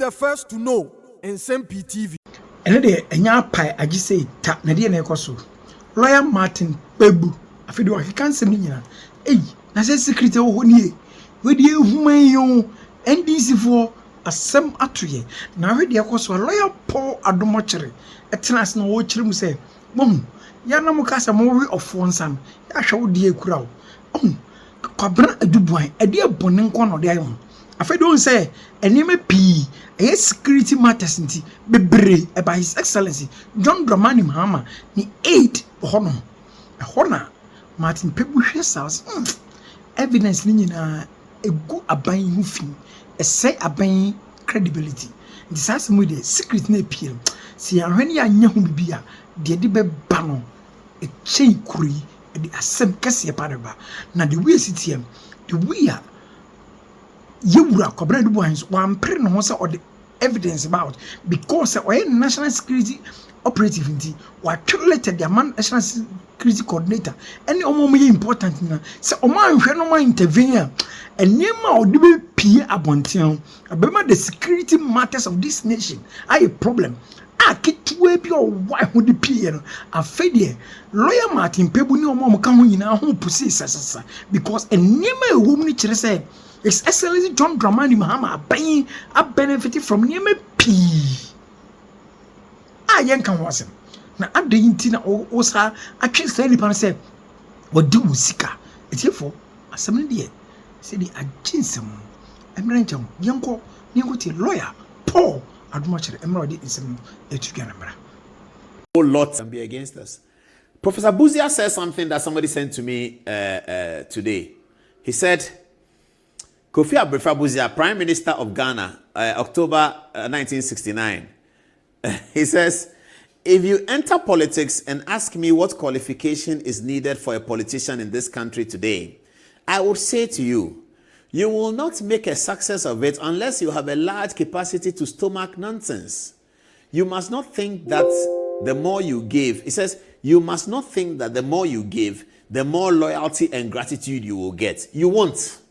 the first to know Nsem-Pii TV. And then enya pai agi say ta na de na ekoso. Lawyer Martin Kpebu afido wa kan sem nyina. Na say secret wo nie. We de human yo NDC for asem atoye. Na we de ekoso lawyer Paul Adomochere. Etena as na wo kire mu say, "Mom, ya na mo kasa mo we of wonsam. Ya hwe wo de ekura wo." Kwabra Adu Boahen ade abone nko no de ayo. Afido say Nsem-Pii security matters nti bebre by His Excellency John Dramani Mahama ni 8 honor Martin Kpebu Warns evidence ni nyina egu aban hu fi say aban credibility this has me the secret na appeal si ahwani anya hu bibia de be ba no e chain kuri e de asem kase pareba na the way citiam the way Yewura Kwabra Adu Boahen one pre no ho say or the evidence about because national security operative inti what related the man national security coordinator any omo important na say omo anhwe no man intervene and nema odi pie abonten abema the security matters of this nation are a problem akitwe bi o why ho di pie no afedie lawyer Martin Kpebu ni omo ka ho nyina ho pusi sasasa because enema ehom ni kire say His Excellency John Dramani Mahama are benefiting from Nsem-Pii. Yen kan wasem. Na adinti na osa atwe say nipa say wodi wusika. Etiefo asem ne say di aginsem. Emrencham yenko ti lawyer Paul Adomochere emrode nsem etuga na mara. Whole lot can be against us. Professor Buzia said something that somebody sent to me today. He said, Kofi Buzia, Prime Minister of Ghana, October 1969. He says, if you enter politics and ask me what qualification is needed for a politician in this country today, I would say to you, you will not make a success of it unless you have a large capacity to stomach nonsense. You must not think that the more you give, he says, you must not think that the more you give, the more loyalty and gratitude you will get. You won't.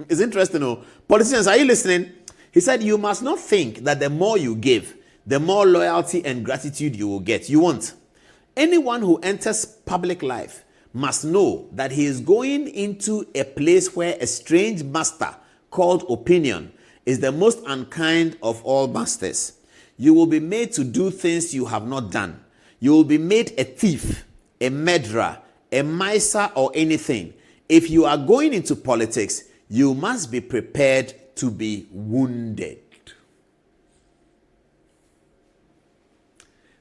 It's interesting, no? Politicians, are you listening? He said, you must not think that the more you give, the more loyalty and gratitude you will get. You won't. Anyone who enters public life must know that he is going into a place where a strange master called opinion is the most unkind of all masters. You will be made to do things you have not done. You will be made a thief, a murderer, a miser, or anything. If you are going into politics, you must be prepared to be wounded.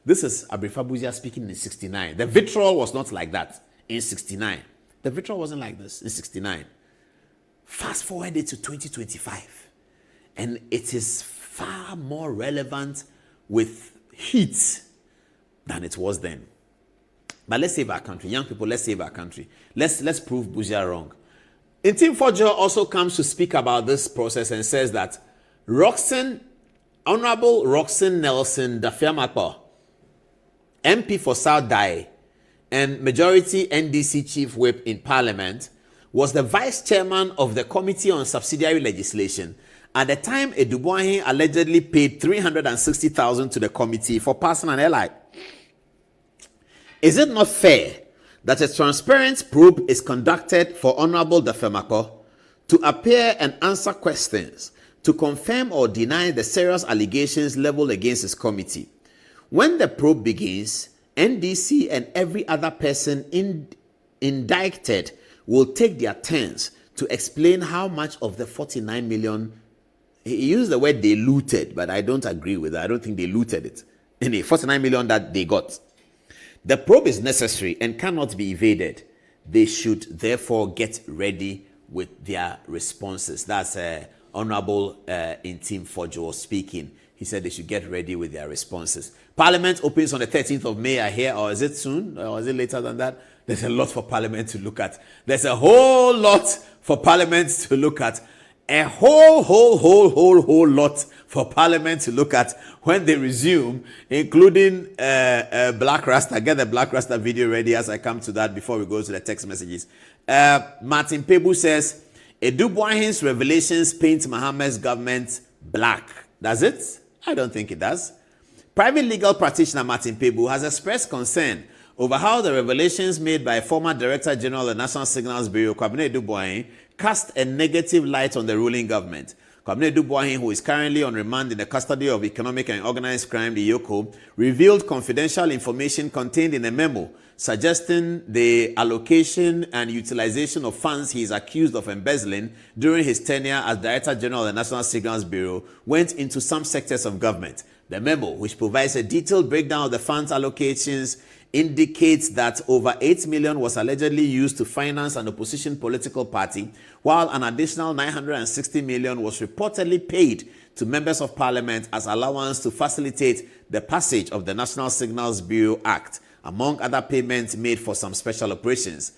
This is Abrifa Buzia speaking in 69. The vitriol was not like that in 69. The vitriol wasn't like this in 69. Fast forward it to 2025. And it is far more relevant with heat than it was then. But let's save our country. Young people, let's save our country. Let's prove Buzia wrong. Nsem-Pii also comes to speak about this process and says that Honorable Roxanne Nelson Dafiamakpa, MP for South Dai and Majority NDC Chief Whip in Parliament, was the Vice Chairman of the Committee on Subsidiary Legislation at the time Adu Boahen allegedly paid $360,000 to the committee for passing an LI. Is it not fair that a transparent probe is conducted for Honorable Dafiamakpa to appear and answer questions to confirm or deny the serious allegations leveled against his committee? When the probe begins, NDC and every other person indicted will take their turns to explain how much of the 49 million, he used the word they looted, but I don't agree with that. I don't think they looted it. Anyway, 49 million that they got. The probe is necessary and cannot be evaded. They should therefore get ready with their responses. That's Honorable Nsem-Pii speaking. He said they should get ready with their responses. Parliament opens on the 13th of May, I hear, or is it soon? Or is it later than that? There's a lot for Parliament to look at. There's a whole lot for Parliament to look at. A whole lot for Parliament to look at when they resume, including Black Rasta. Get the Black Rasta video ready as I come to that before we go to the text messages. Martin Kpebu says, Adu Boahen's revelations paint Mahama's government black. That's it? I don't think it does. Private legal practitioner Martin Kpebu has expressed concern over how the revelations made by former Director General of the National Signals Bureau, Adu Boahen, cast a negative light on the ruling government. Adu Boahen, who is currently on remand in the custody of Economic and Organized Crime, the EOCO, revealed confidential information contained in a memo suggesting the allocation and utilization of funds he is accused of embezzling during his tenure as Director General of the National Signals Bureau went into some sectors of government. The memo, which provides a detailed breakdown of the funds allocations, indicates that over 8 million was allegedly used to finance an opposition political party, while an additional 960 million was reportedly paid to members of parliament as allowance to facilitate the passage of the National Signals Bureau Act, among other payments made for some special operations.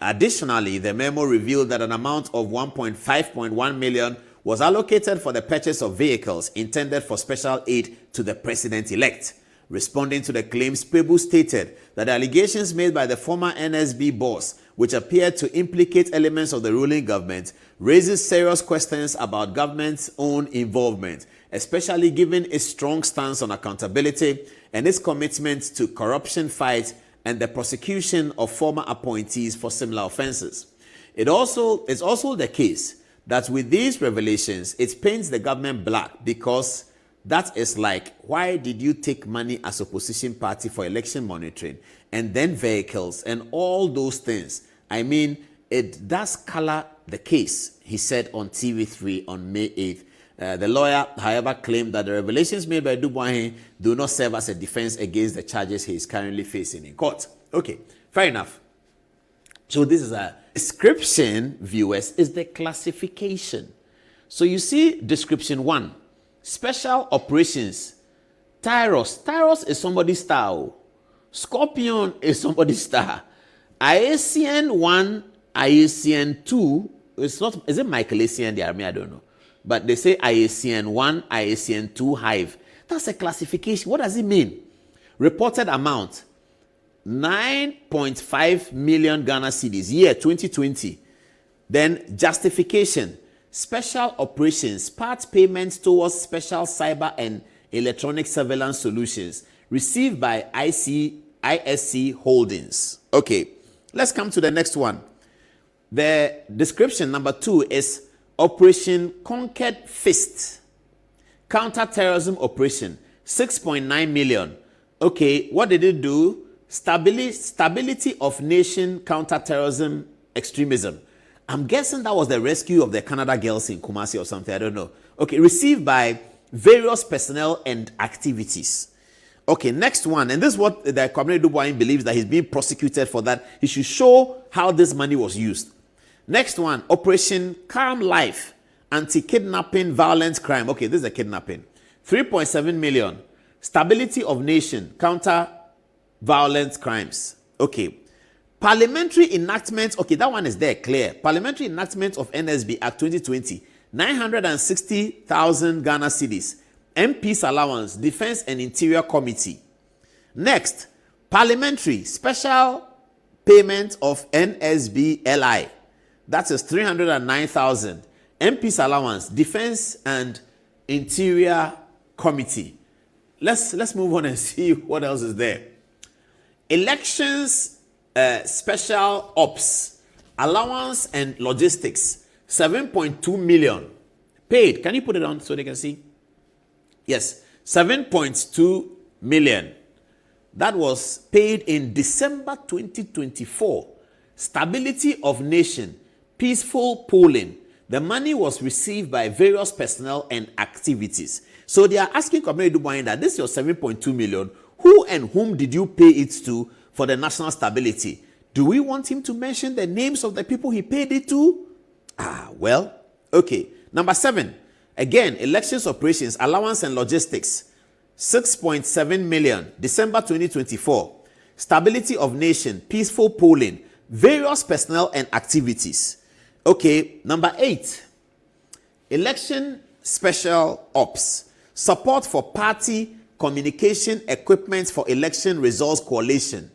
Additionally, the memo revealed that an amount of 1.5 million was allocated for the purchase of vehicles intended for special aid to the president-elect. Responding to the claims, Kpebu stated that the allegations made by the former NSB boss, which appeared to implicate elements of the ruling government, raises serious questions about government's own involvement, especially given its strong stance on accountability and its commitment to corruption fight and the prosecution of former appointees for similar offenses. It's also the case that with these revelations, it paints the government black, because that is like, why did you take money as opposition party for election monitoring and then vehicles and all those things? I mean, it does color the case, he said on TV3 on May 8th. The lawyer, however, claimed that the revelations made by Adu Boahen do not serve as a defense against the charges he is currently facing in court. Okay, fair enough. So this is a description, viewers, is the classification. So you see description 1, special operations. Tyros. Tyros is somebody's star. Scorpion is somebody's star. IACN 1, IACN 2, it's not, is it Michaelasian there? I don't know. But they say IACN 1, IACN 2 hive. That's a classification. What does it mean? Reported amount, 9.5 million Ghana cedis, year 2020. Then justification, special operations, part payments towards special cyber and electronic surveillance solutions received by ISC Holdings. Okay, let's come to the next one. The description number 2 is Operation Conquered Fist, counter-terrorism operation, 6.9 million. Okay, what did it do? Stability of nation, counter-terrorism, extremism. I'm guessing that was the rescue of the Canada girls in Kumasi or something, I don't know. Okay, received by various personnel and activities. Okay, next one, and this is what the Adu Boahen believes, that he's being prosecuted for that. He should show how this money was used. Next one, Operation Calm Life, anti-kidnapping, violent crime. Okay, this is a kidnapping. 3.7 million. Stability of nation, counter violent crimes. Okay. Parliamentary enactment. Okay, that one is there, clear. Parliamentary enactment of NSB Act 2020. 960,000 Ghana cedis. MP's allowance, Defense and Interior Committee. Next, parliamentary special payment of NSB-LI. That is 309,000. MP's allowance, Defense and Interior Committee. Let's move on and see what else is there. Elections, special ops, allowance and logistics, 7.2 million. Paid. Can you put it on so they can see? Yes, 7.2 million. That was paid in December 2024. Stability of nation, peaceful polling. The money was received by various personnel and activities. So they are asking Adu Boahen that this is your 7.2 million. Who and whom did you pay it to for the national stability? Do we want him to mention the names of the people he paid it to? Well, okay. Number 7, again, elections operations, allowance and logistics, 6.7 million, December 2024. Stability of nation, peaceful polling, various personnel and activities. Okay, number 8, election special ops, support for party communication equipment for election results coalition,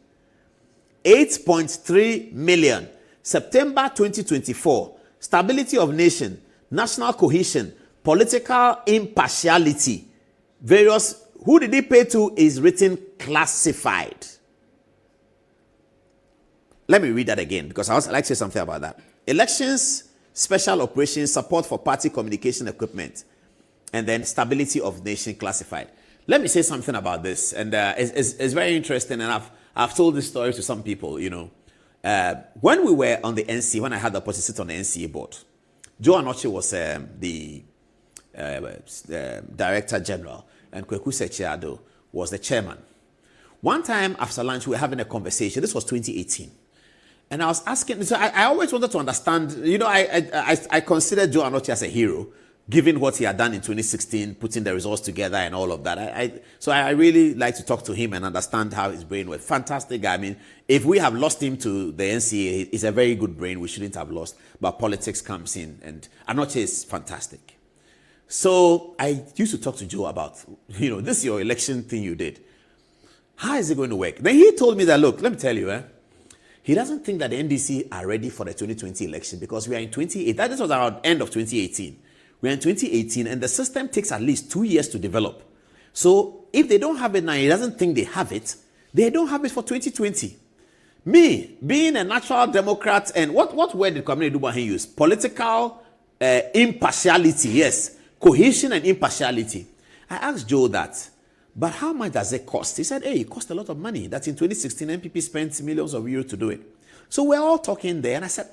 8.3 million, September 2024. Stability of nation, national cohesion, political impartiality, various, who did he pay to is written classified. Let me read that again because I would like to say something about that. Elections, special operations, support for party communication equipment, and then stability of nation classified. Let me say something about this, and it's very interesting, and I've told this story to some people, you know. When we were on the NCA, when I had the opportunity to sit on the NCA board, Joe Anoche was the Director General, and Kweku Sechiado was the chairman. One time after lunch, we were having a conversation. This was 2018. And I was asking, so I always wanted to understand, you know, I consider Joe Anoche as a hero, given what he had done in 2016, putting the results together and all of that. So I really like to talk to him and understand how his brain works. Fantastic guy. I mean, if we have lost him to the NCA, he's a very good brain. We shouldn't have lost. But politics comes in, and Anoche is fantastic. So I used to talk to Joe about, you know, this your election thing you did. How is it going to work? Then he told me that, look, let me tell you, he doesn't think that the NDC are ready for the 2020 election because we are in 2018. This was around end of 2018. We're in 2018 and the system takes at least 2 years to develop. So if they don't have it now, he doesn't think they have it, they don't have it for 2020. Me, being a natural Democrat, and what word did Kwame Adu Boahen use? Political impartiality, yes. Cohesion and impartiality. I asked Joe that. But how much does it cost? He said, hey, it cost a lot of money. That in 2016, MPP spent millions of euros to do it. So we're all talking there. And I said,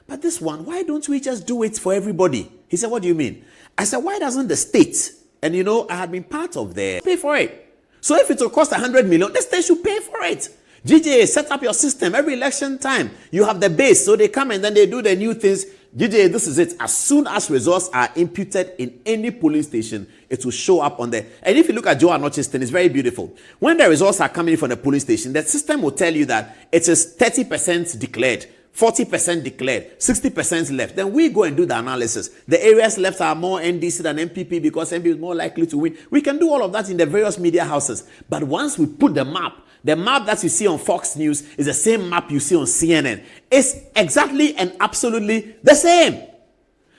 but this one, why don't we just do it for everybody? He said, what do you mean? I said, why doesn't the state, and you know, I had been part of the, pay for it? So if it will cost 100 million, the state should pay for it. GJ, set up your system every election time. You have the base. So they come and then they do the new things. GJ, this is it. As soon as results are imputed in any polling station, it will show up on there. And if you look at Joe Anoche's thing, it's very beautiful. When the results are coming from the polling station, the system will tell you that it is 30% declared, 40% declared, 60% left. Then we go and do the analysis. The areas left are more NDC than MPP because MPP is more likely to win. We can do all of that in the various media houses. But once we put the map that you see on Fox News is the same map you see on CNN. It's exactly and absolutely the same.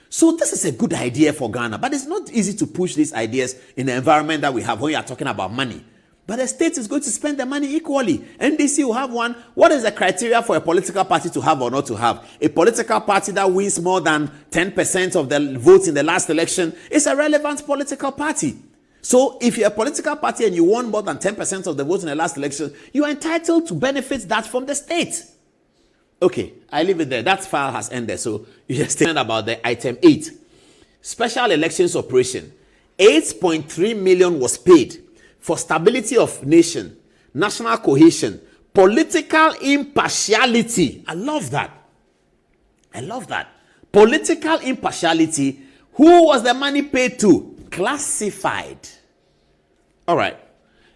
So this is a good idea for Ghana, but it's not easy to push these ideas in the environment that we have when you are talking about money. But the state is going to spend the money equally. NDC will have one. What is the criteria for a political party to have or not to have? A political party that wins more than 10% of the votes in the last election is a relevant political party. So if you're a political party and you won more than 10% of the votes in the last election, you are entitled to benefit that from the state. Okay, I leave it there. That file has ended. So you just think about the item 8. Special elections operation. 8.3 million was paid for stability of nation, national cohesion, political impartiality. I love that. I love that. Political impartiality. Who was the money paid to? Classified. All right.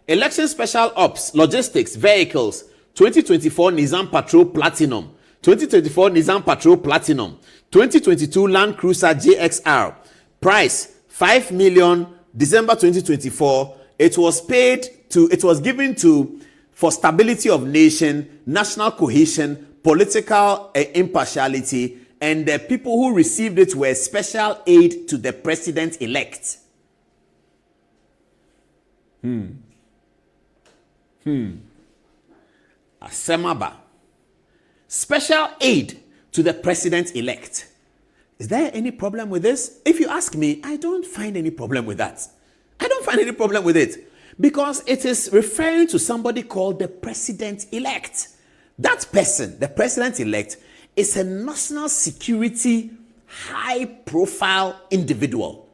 Election special ops, logistics, vehicles. 2024 Nissan Patrol Platinum. 2024 Nissan Patrol Platinum. 2022 Land Cruiser GXR. Price 5 million. December 2024. It was given to for stability of nation, national cohesion, political impartiality, and the people who received it were special aid to the president-elect. Asemaba. Special aid to the president-elect. Is there any problem with this? If you ask me, I don't find any problem with that. I don't find any problem with it because it is referring to somebody called the president-elect. That person, the president-elect, is a national security high-profile individual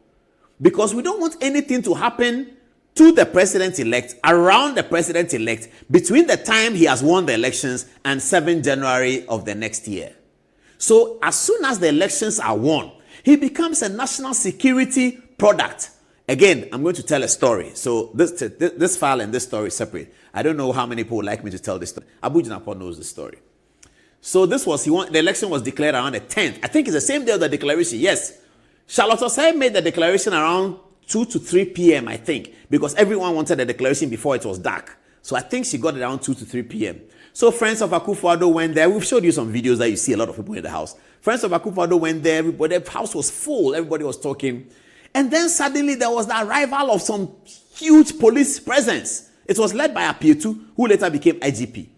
because we don't want anything to happen to the president-elect, around the president-elect, between the time he has won the elections and 7 January of the next year. So as soon as the elections are won, he becomes a national security product. Again, I'm going to tell a story. So this file and this story is separate. I don't know how many people would like me to tell this story. Abu Jinapor knows the story. So the election was declared around the 10th. I think it's the same day of the declaration. Yes. Charlotte Osei made the declaration around 2 to 3 p.m., I think, because everyone wanted the declaration before it was dark. So I think she got it around 2 to 3 p.m. So friends of Akufo-Addo went there. We've showed you some videos that you see a lot of people in the house. Friends of Akufo-Addo went there. The house was full. Everybody was talking. And then suddenly there was the arrival of some huge police presence. It was led by Apietu, who later became IGP.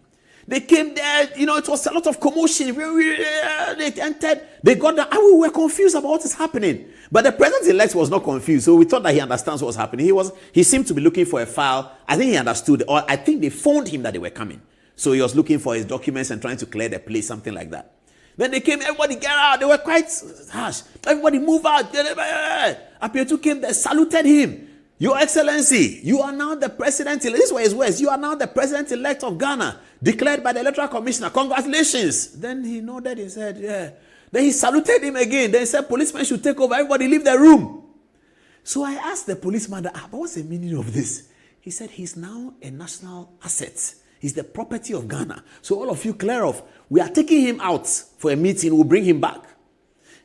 They came there, it was a lot of commotion. They entered, they got there, and we were confused about what is happening. But the president-elect was not confused, so we thought that he understands what was happening. He seemed to be looking for a file. I think he understood, or I think they phoned him that they were coming. So he was looking for his documents and trying to clear the place, something like that. Then they came, everybody get out. They were quite harsh. Everybody move out. Apietu came there, saluted him. Your Excellency, you are now the president. This was his words. You are now the president-elect of Ghana, declared by the Electoral Commissioner. Congratulations. Then he nodded. He said, yeah. Then he saluted him again. Then he said, policemen should take over. Everybody leave the room. So I asked the policeman, but what's the meaning of this? He said, he's now a national asset. He's the property of Ghana. So all of you clear off. We are taking him out for a meeting. We'll bring him back.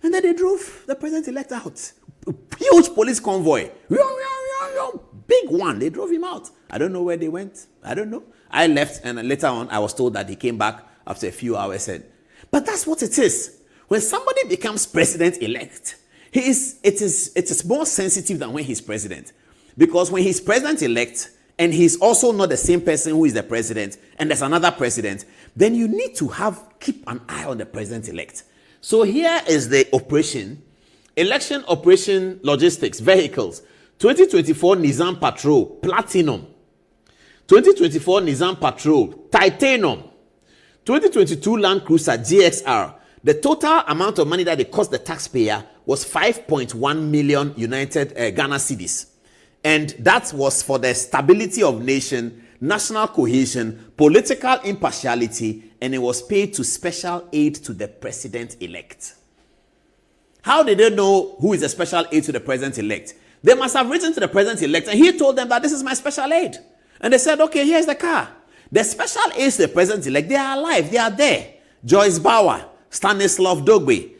And then they drove the president-elect out. A huge police convoy. Big one. They drove him out. I don't know where they went. I don't know. I left, and later on, I was told that he came back after a few hours. But that's what it is. When somebody becomes president-elect, it is more sensitive than when he's president. Because when he's president-elect, and he's also not the same person who is the president, and there's another president, then you need to keep an eye on the president-elect. So here is the operation. Election operation logistics, vehicles. 2024 Nissan Patrol, Platinum. 2024 Nissan Patrol, Titanium. 2022 Land Cruiser, GXR. The total amount of money that it cost the taxpayer was 5.1 million Ghana cedis. And that was for the stability of nation, national cohesion, political impartiality, and it was paid to special aid to the president-elect. How did they know who is a special aid to the president-elect? They must have written to the president-elect, and he told them that this is my special aid. And they said, okay, here's the car. The special aids to the president-elect, they are alive, they are there. Joyce Bauer, Stanislav Dogbe,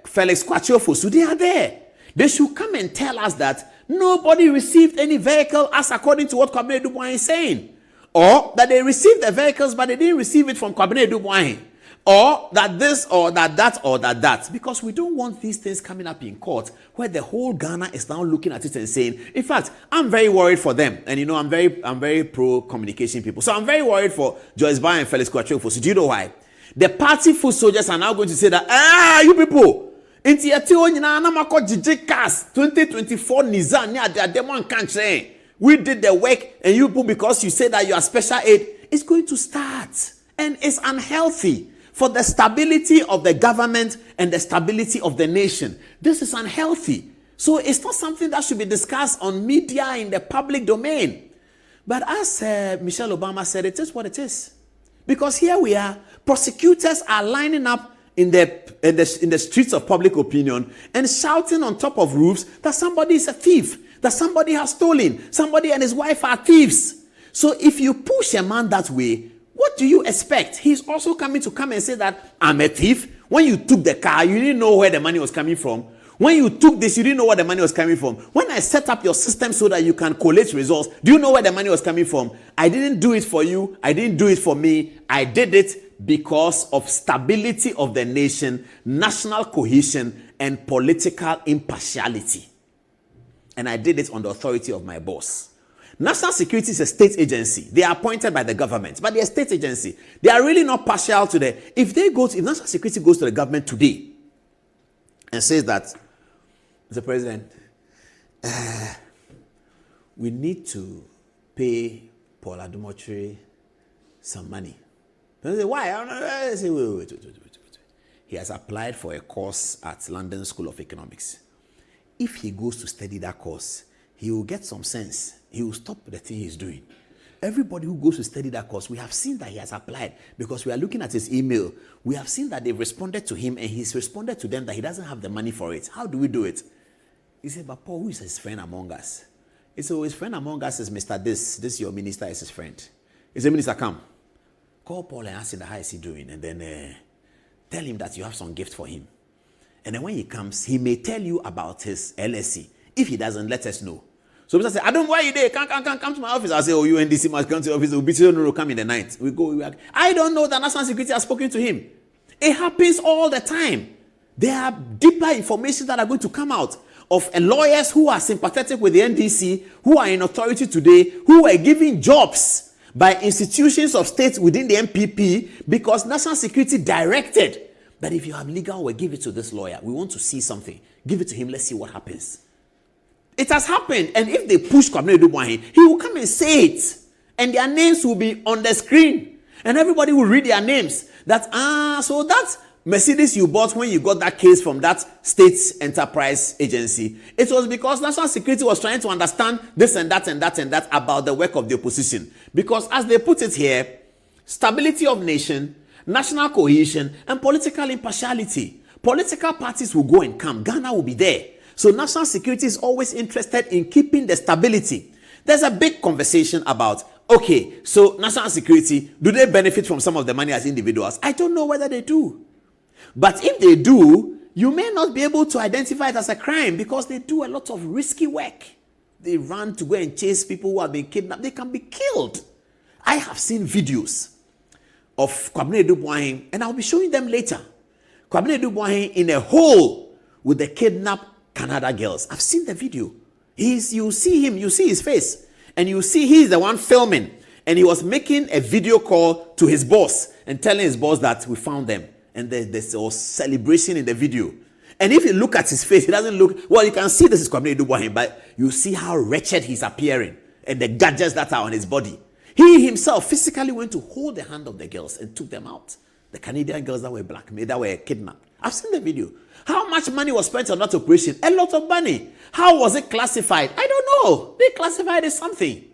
Felix Kwachiofosu, they are there. They should come and tell us that nobody received any vehicle as according to what Kwabena Adu Boahen is saying. Or that they received the vehicles, but they didn't receive it from Kwabena Adu Boahen. Or that this, or that, or that. Because we don't want these things coming up in court where the whole Ghana is now looking at it and saying, in fact, I'm very worried for them. And I'm very pro-communication people. So I'm very worried for Joyce Bauer and Felix Kwachiofosu. Do you know why? The party foot soldiers are now going to say that, you people, in 2024 Nissan, we did the work, and you people, because you say that you are special aid, it's going to start. And it's unhealthy for the stability of the government and the stability of the nation. This is unhealthy. So it's not something that should be discussed on media in the public domain. But as Michelle Obama said, it is what it is. Because here we are, prosecutors are lining up in the streets of public opinion and shouting on top of roofs that somebody is a thief, that somebody has stolen, somebody and his wife are thieves. So if you push a man that way, what do you expect? He's also coming to come and say that I'm a thief. When you took the car, you didn't know where the money was coming from. When you took this, you didn't know where the money was coming from. When I set up your system so that you can collate results, do you know where the money was coming from? I didn't do it for you. I didn't do it for me. I did it because of stability of the nation, national cohesion, and political impartiality. And I did it on the authority of my boss. National security is a state agency. They are appointed by the government, but they are a state agency. They are really not partial to the... If national security goes to the government today and says that, Mr. President, we need to pay Paul Adumotre some money. They say, why? I say, wait. He has applied for a course at London School of Economics. If he goes to study that course, he will get some sense. He will stop the thing he's doing. Everybody who goes to study that course, we have seen that he has applied because we are looking at his email. We have seen that they've responded to him and he's responded to them that he doesn't have the money for it. How do we do it? He said, but Paul, who is his friend among us? He said, his friend among us is Mr. This your minister is his friend. He said, Minister, come. Call Paul and ask him how is he doing, and then tell him that you have some gift for him. And then when he comes, he may tell you about his LSC. If he doesn't, let us know. So Mr. said, I don't know why you there. Come to my office. I say, you NDC must come to the office. We'll be no, come in the night. We go. I don't know that national security has spoken to him. It happens all the time. There are deeper information that are going to come out. of lawyers who are sympathetic with the NDC, who are in authority today, who were given jobs by institutions of state within the MPP because national security directed that if you have legal work, give it to this lawyer. We want to see something. Give it to him. Let's see what happens. It has happened. And if they push Kwabena Adu Boahen, he will come and say it. And their names will be on the screen. And everybody will read their names. So that Mercedes you bought when you got that case from that state enterprise agency, it was because national security was trying to understand this and that and that and that about the work of the opposition. Because as they put it here, stability of nation, national cohesion, and political impartiality. Political parties will go and come. Ghana will be there. So national security is always interested in keeping the stability. There's a big conversation about, okay, so national security, do they benefit from some of the money as individuals? I don't know whether they do. But if they do, you may not be able to identify it as a crime because they do a lot of risky work. They run to go and chase people who have been kidnapped. They can be killed. I have seen videos of Kwabena Adu Boahen, and I'll be showing them later. Kwabena Adu Boahen in a hole with the kidnapped Canada girls. I've seen the video. You see him, you see his face, and you see he's the one filming, and he was making a video call to his boss and telling his boss that we found them. And there's a celebration in the video. And if you look at his face, he doesn't look, well, you can see this is Kwabena Adu Boahen, but you see how wretched he's appearing and the gadgets that are on his body. He himself physically went to hold the hand of the girls and took them out. The Canadian girls that were blackmailed, that were kidnapped. I've seen the video. How much money was spent on that operation? A lot of money. How was it classified? I don't know. They classified it as something.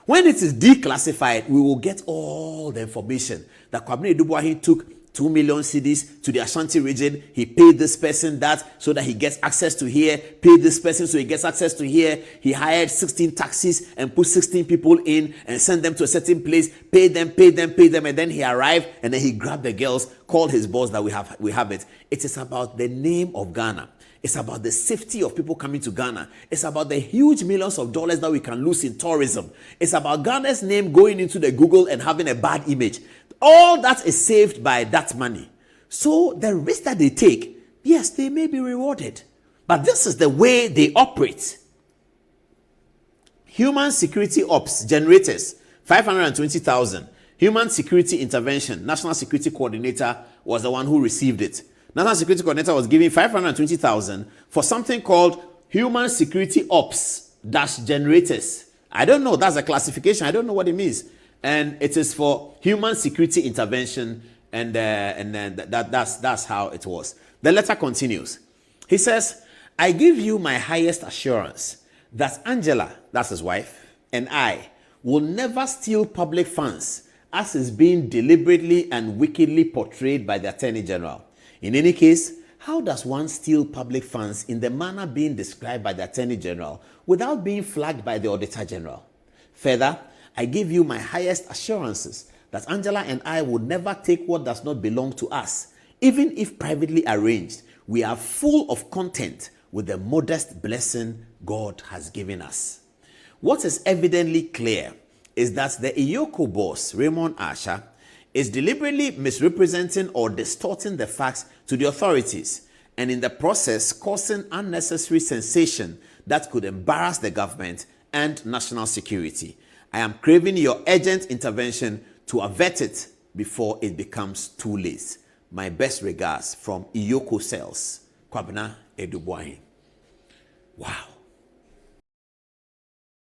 When it is declassified, we will get all the information that Kwabena Adu Boahen took 2 million cedis to the Ashanti region. He paid this person that so that he gets access to here. Paid this person so he gets access to here. He hired 16 taxis and put 16 people in and sent them to a certain place. Paid them. And then he arrived and then he grabbed the girls, called his boss that we have it. It is about the name of Ghana. It's about the safety of people coming to Ghana. It's about the huge millions of dollars that we can lose in tourism. It's about Ghana's name going into the Google and having a bad image. All that is saved by that money. So the risk that they take, yes, they may be rewarded. But this is the way they operate. Human security ops generators, 520,000. Human security intervention, national security coordinator was the one who received it. National security coordinator was giving 520,000 for something called human security ops dash generators. I don't know. That's a classification. I don't know what it means. And it is for human security intervention, and then that's how it was. The letter continues. He says, I give you my highest assurance that Angela, that's his wife, and I will never steal public funds as is being deliberately and wickedly portrayed by the Attorney General. In any case, how does one steal public funds in the manner being described by the Attorney General without being flagged by the Auditor General? Further, I give you my highest assurances that Angela and I will never take what does not belong to us. Even if privately arranged, we are full of content with the modest blessing God has given us. What is evidently clear is that the Iyoko boss, Raymond Asha, is deliberately misrepresenting or distorting the facts to the authorities, and in the process causing unnecessary sensation that could embarrass the government and national security. I am craving your urgent intervention to avert it before it becomes too late. My best regards from Iyoko Cells, Kwabena Adu Boahen.